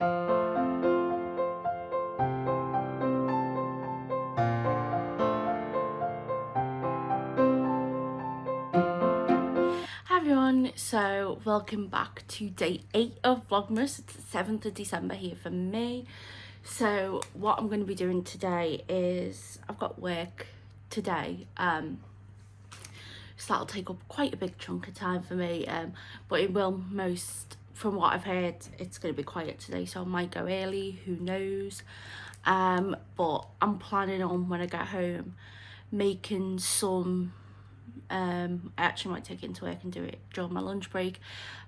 Hi everyone, so welcome back to day 8 of Vlogmas. It's the 7th of December here for me. So what I'm going to be doing today is, I've got work today, so that'll take up quite a big chunk of time for me, but it will from what I've heard, it's going to be quiet today, so I might go early, who knows. But I'm planning on, when I get home, making some I actually might take it into work and do it during my lunch break,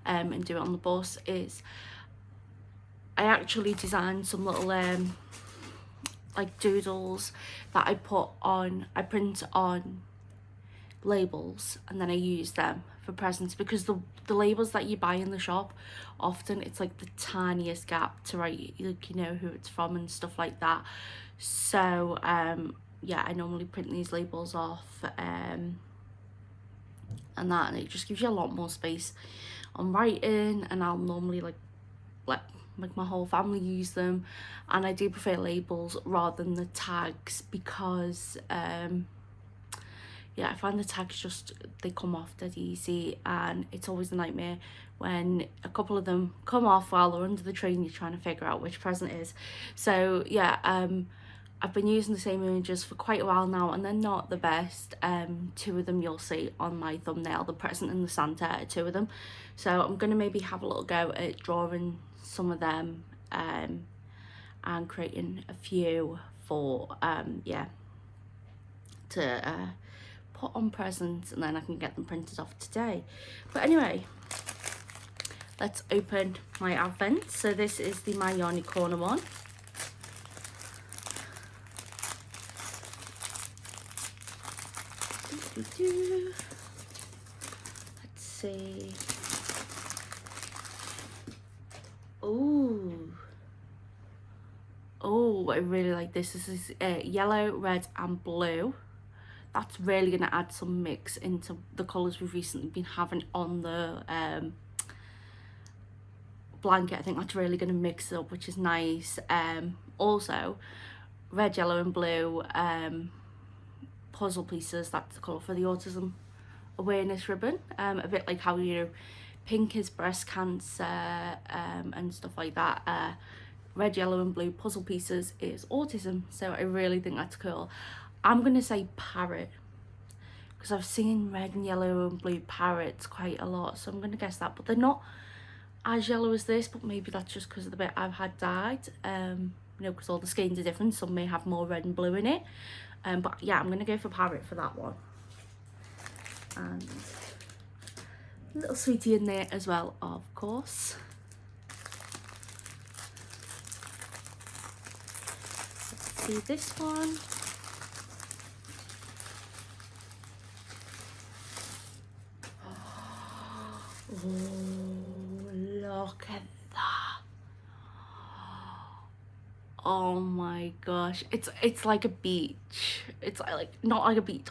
and do it on the bus. I actually designed some little like doodles that I print on labels, and then I use them for presents, because the labels that you buy in the shop, often it's like the tiniest gap to write, like, you know, who it's from and stuff like that. So yeah, I normally print these labels off, and it just gives you a lot more space on writing, and I'll normally like let my whole family use them, and I do prefer labels rather than the tags, because yeah, I find the tags they come off dead easy, and it's always a nightmare when a couple of them come off while they're under the tree and you're trying to figure out which present it is. So yeah, I've been using the same images for quite a while now, and they're not the best. Two of them you'll see on my thumbnail, the present and the Santa, are two of them. So I'm going to maybe have a little go at drawing some of them, and creating a few for, yeah, to put on presents, and then I can get them printed off today. But anyway, let's open my advent. So this is the My Yarny Corner one. Let's see. Oh, I really like this. This is yellow, red and blue. That's really going to add some mix into the colours we've recently been having on the blanket. I think that's really going to mix it up, which is nice. Also, red, yellow and blue puzzle pieces. That's the colour for the autism awareness ribbon, a bit like how, you know, pink is breast cancer, and stuff like that. Red, yellow and blue puzzle pieces is autism, so I really think that's cool. I'm gonna say parrot, because I've seen red and yellow and blue parrots quite a lot, so I'm gonna guess that. But they're not as yellow as this, but maybe that's just because of the bit I've had dyed, you know, because all the skeins are different. Some may have more red and blue in it, but yeah, I'm gonna go for parrot for that one. And a little sweetie in there as well, of course. Let's see this one. Oh, look at that. Oh my gosh, it's like a beach. It's like, not like a beach,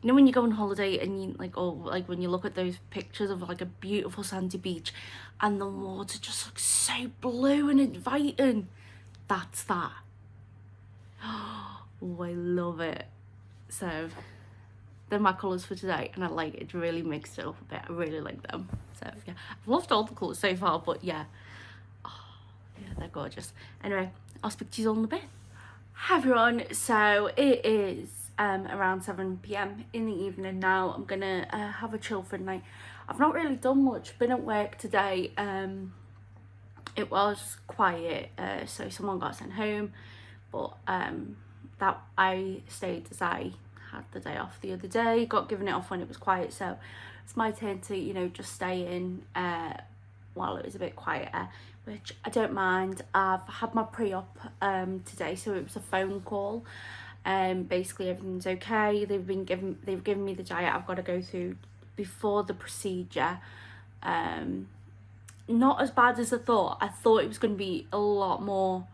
you know, when you go on holiday and you like, oh, like when you look at those pictures of like a beautiful sandy beach and the water just looks so blue and inviting. That's that. Oh, I love it. So they're my colours for today, and I like it. Really mixed it up a bit. I really like them. So yeah, I've loved all the colours so far, but yeah, oh, yeah, they're gorgeous. Anyway, I'll speak to you all in a bit. Hi everyone, so it is around 7 p.m. in the evening now. I'm gonna have a chill for the night. I've not really done much, been at work today. It was quiet, so someone got sent home, but that I stayed as I had the day off the other day, got given it off when it was quiet, so it's my turn to, you know, just stay in while it was a bit quieter, which I don't mind. I've had my pre-op today, so it was a phone call. Basically everything's okay. They've given me the diet I've got to go through before the procedure. Not as bad as I thought. I thought it was going to be a lot more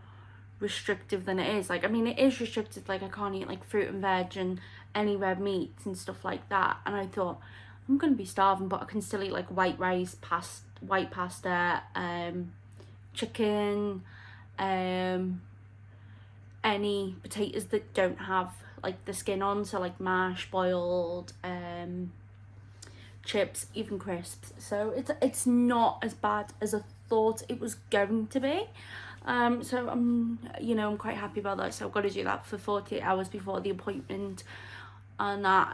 restrictive than it is. Like, I mean, it is restricted. Like, I can't eat like fruit and veg and any red meats and stuff like that, and I thought, I'm gonna be starving, but I can still eat like white rice, white pasta, chicken, any potatoes that don't have like the skin on, so like mash, boiled, chips, even crisps. So it's not as bad as I thought it was going to be. So I'm quite happy about that. So I've got to do that for 48 hours before the appointment, and that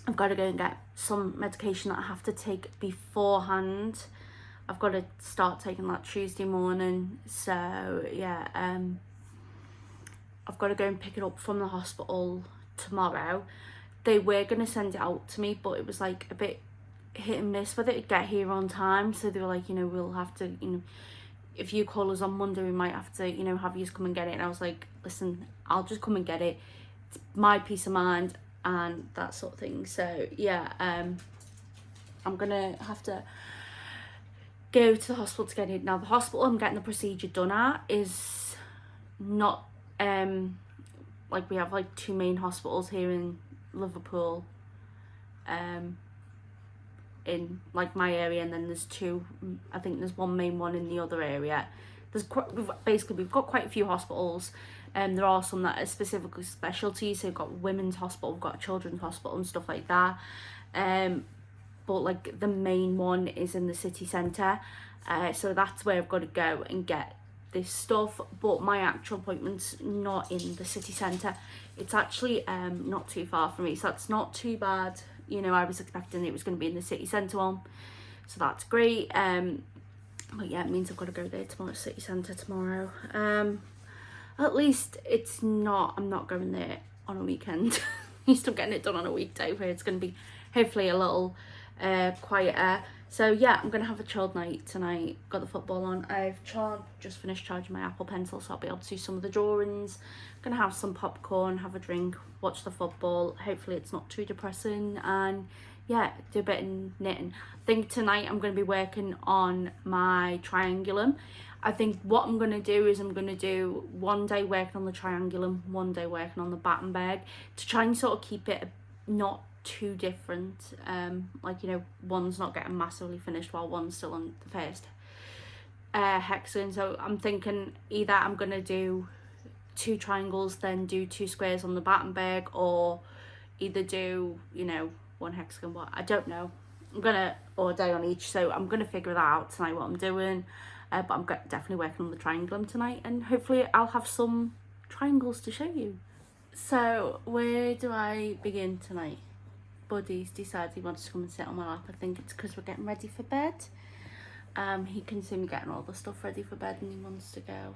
I've got to go and get some medication that I have to take beforehand. I've got to start taking that Tuesday morning. So yeah, I've got to go and pick it up from the hospital tomorrow. They were going to send it out to me, but it was like a bit hit and miss whether it'd get here on time. So they were like, we'll have to, if you call us on Monday, we might have to, have you come and get it. And I was like, listen, I'll just come and get it. It's my peace of mind and that sort of thing. So yeah, I'm gonna have to go to the hospital to get it. Now the hospital I'm getting the procedure done at is not like, we have like 2 main hospitals here in Liverpool, in like my area, and then there's 2, I think there's 1 main one in the other area. We've got quite a few hospitals, and there are some that are specifically specialties. So we've got women's hospital, we've got a children's hospital and stuff like that, but like the main one is in the city centre, so that's where I've got to go and get this stuff. But my actual appointment's not in the city centre, it's actually not too far from me, so that's not too bad. I was expecting it was going to be in the city centre one, so that's great. But yeah, it means I've got to go there tomorrow, city centre tomorrow. At least it's not, I'm not going there on a weekend. You're still getting it done on a weekday where it's going to be hopefully a little quieter. So yeah, I'm going to have a chilled night tonight. Got the football on. I've just finished charging my Apple Pencil, so I'll be able to do some of the drawings. I'm going to have some popcorn, have a drink, watch the football. Hopefully it's not too depressing, and yeah, do a bit of knitting. I think tonight I'm going to be working on my triangulum. I think what I'm going to do is I'm going to do 1 day working on the triangulum, 1 day working on the Battenberg, to try and sort of keep it not too different. Like, one's not getting massively finished while one's still on the first hexagon. So I'm thinking either I'm going to do 2 triangles, then do 2 squares on the Battenberg, or either do 1 hexagon. What, I don't know. Or a day on each, so I'm gonna figure that out tonight what I'm doing. But I'm definitely working on the triangulum tonight, and hopefully I'll have some triangles to show you. So where do I begin tonight? Buddy's decided he wants to come and sit on my lap. I think it's because we're getting ready for bed. He can see me getting all the stuff ready for bed, and he wants to go.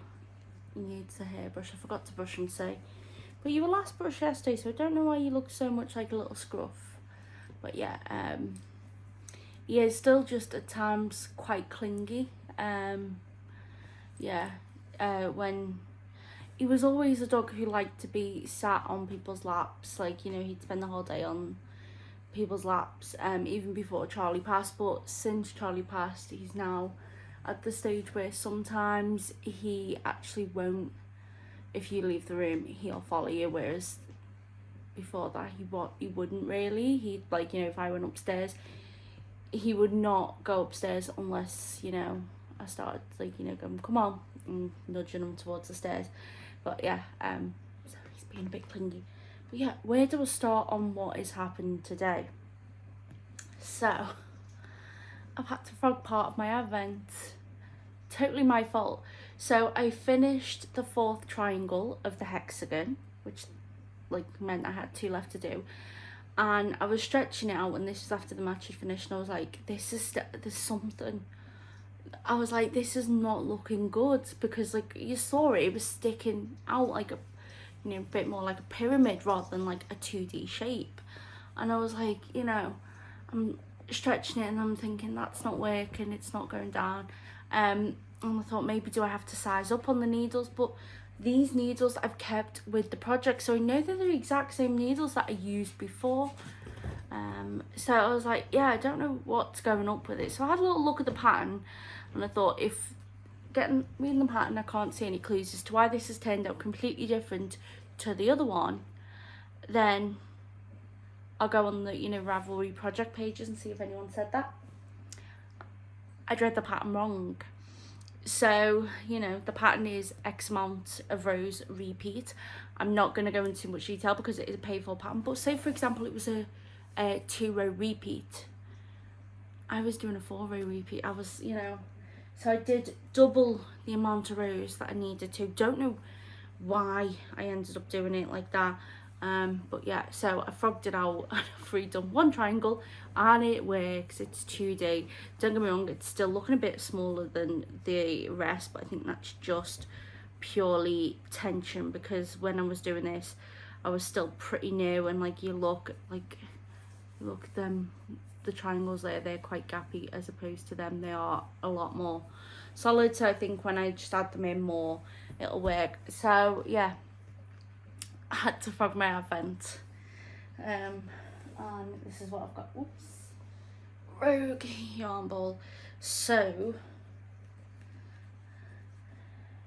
He needs a hairbrush. I forgot to brush him today, but you were last brushed yesterday, so I don't know why you look so much like a little scruff. But yeah, he is still just at times quite clingy. When he was always a dog who liked to be sat on people's laps, like, he'd spend the whole day on people's laps, even before Charlie passed. But since Charlie passed, he's now at the stage where sometimes he actually won't, if you leave the room, he'll follow you, whereas before that he wouldn't really. He'd, like, if I went upstairs, he would not go upstairs unless I started, like, going, come on, and nudging him towards the stairs. But yeah, so he's being a bit clingy. But yeah, where do I start on what has happened today? So I've had to frog part of my advent. Totally my fault. So I finished the 4th triangle of the hexagon, which like meant I had 2 left to do, and I was stretching it out, and this was after the match had finished, and I was like, there's something. I was like, this is not looking good, because like you saw it was sticking out like a bit more like a pyramid rather than like a 2D shape. And I was like, I'm stretching it and I'm thinking that's not working, it's not going down. And I thought, maybe do I have to size up on the needles? But these needles I've kept with the project, so I know they're the exact same needles that I used before. So I was like, yeah, I don't know what's going up with it. So I had a little look at the pattern, and I thought, if reading the pattern I can't see any clues as to why this has turned out completely different to the other one, then I'll go on the Ravelry project pages and see if anyone said that. I'd read the pattern wrong. So, you know, the pattern is X amount of rows repeat. I'm not going to go into too much detail because it is a painful pattern, but say for example it was a 2-row repeat, I was doing a 4-row repeat. I was, you know, so I did double the amount of rows that I needed to. Don't know why I ended up doing it like that. But yeah, so I frogged it out and I've redone one triangle and it works. It's 2D. Don't get me wrong, it's still looking a bit smaller than the rest, but I think that's just purely tension, because when I was doing this I was still pretty new, and like you look them, the triangles there, they're quite gappy, as opposed to them, they are a lot more solid. So I think when I just add them in more, it'll work. So yeah, I had to frog my advent. And this is what I've got. Oops. Rogue yarn ball. So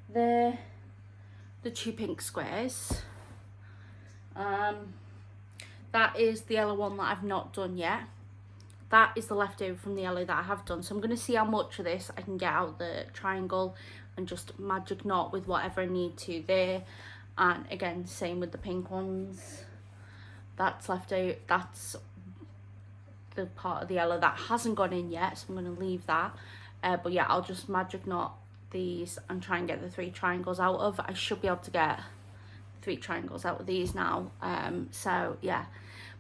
they're the 2 pink squares. That is the yellow one that I've not done yet. That is the leftover from the yellow that I have done. So I'm going to see how much of this I can get out the triangle and just magic knot with whatever I need to there. And again, same with the pink ones. That's leftover. That's the part of the yellow that hasn't gone in yet, so I'm going to leave that. But yeah, I'll just magic knot these and try and get the 3 triangles out of. I should be able to get 3 triangles out of these now. So yeah,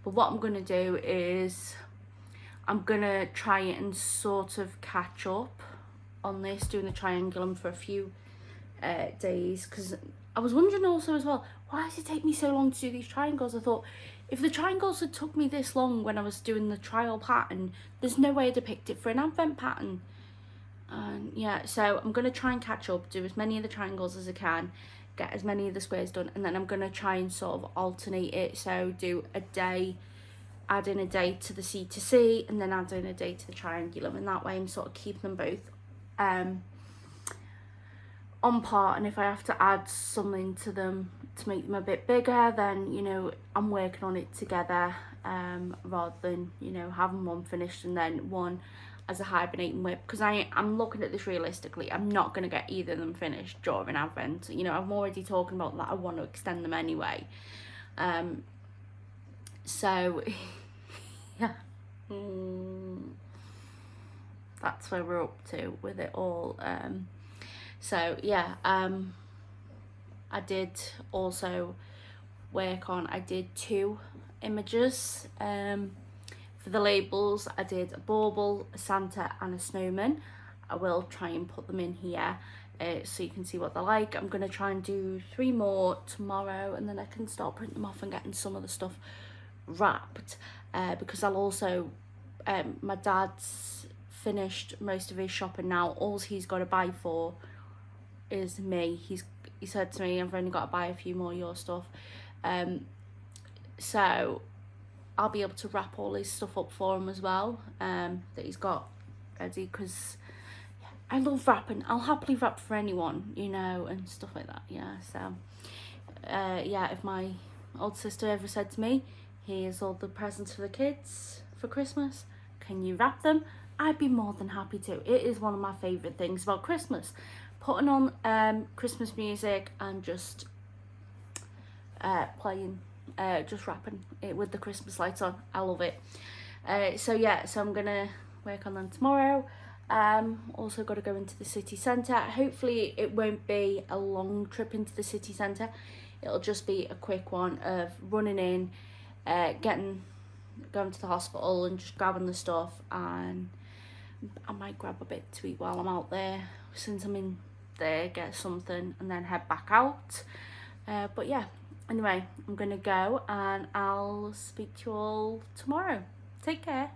but what I'm going to do is I'm going to try and sort of catch up on this, doing the triangulum for a few days, because I was wondering also as well, why does it take me so long to do these triangles? I thought, if the triangles had took me this long when I was doing the trial pattern, there's no way I'd have picked it for an advent pattern. And yeah, so I'm going to try and catch up, do as many of the triangles as I can, get as many of the squares done, and then I'm going to try and sort of alternate it. So do a day, add in a day to the C to C, and then add in a day to the triangulum, and that way I'm sort of keeping them both on par. And if I have to add something to them to make them a bit bigger, then, you know, I'm working on it together, rather than, you know, having one finished and then one as a hibernating whip, because I'm looking at this realistically. I'm not going to get either of them finished during Advent. You know, I'm already talking about that I want to extend them anyway. So yeah, that's where we're up to with it all. So yeah, I did also work on, I did 2 images for the labels. I did a bauble, a Santa and a snowman. I will try and put them in here so you can see what they're like. I'm going to try and do 3 more tomorrow, and then I can start printing them off and getting some of the stuff wrapped, because I'll also, my dad's finished most of his shopping now. All he's got to buy for is me. He said to me, I've only got to buy a few more of your stuff, so I'll be able to wrap all his stuff up for him as well, that he's got ready, because I love wrapping. I'll happily wrap for anyone, you know, and stuff like that. Yeah, so yeah, if my old sister ever said to me, here's all the presents for the kids for Christmas, can you wrap them? I'd be more than happy to. It is one of my favourite things about Christmas, putting on Christmas music and just playing, just wrapping it with the Christmas lights on. I love it. So yeah, so I'm gonna work on them tomorrow. Also got to go into the city centre. Hopefully it won't be a long trip into the city centre. It'll just be a quick one of running in, going to the hospital and just grabbing the stuff, and I might grab a bit to eat while I'm out there, since I'm in there, get something and then head back out. But yeah, anyway, I'm gonna go and I'll speak to you all tomorrow. Take care.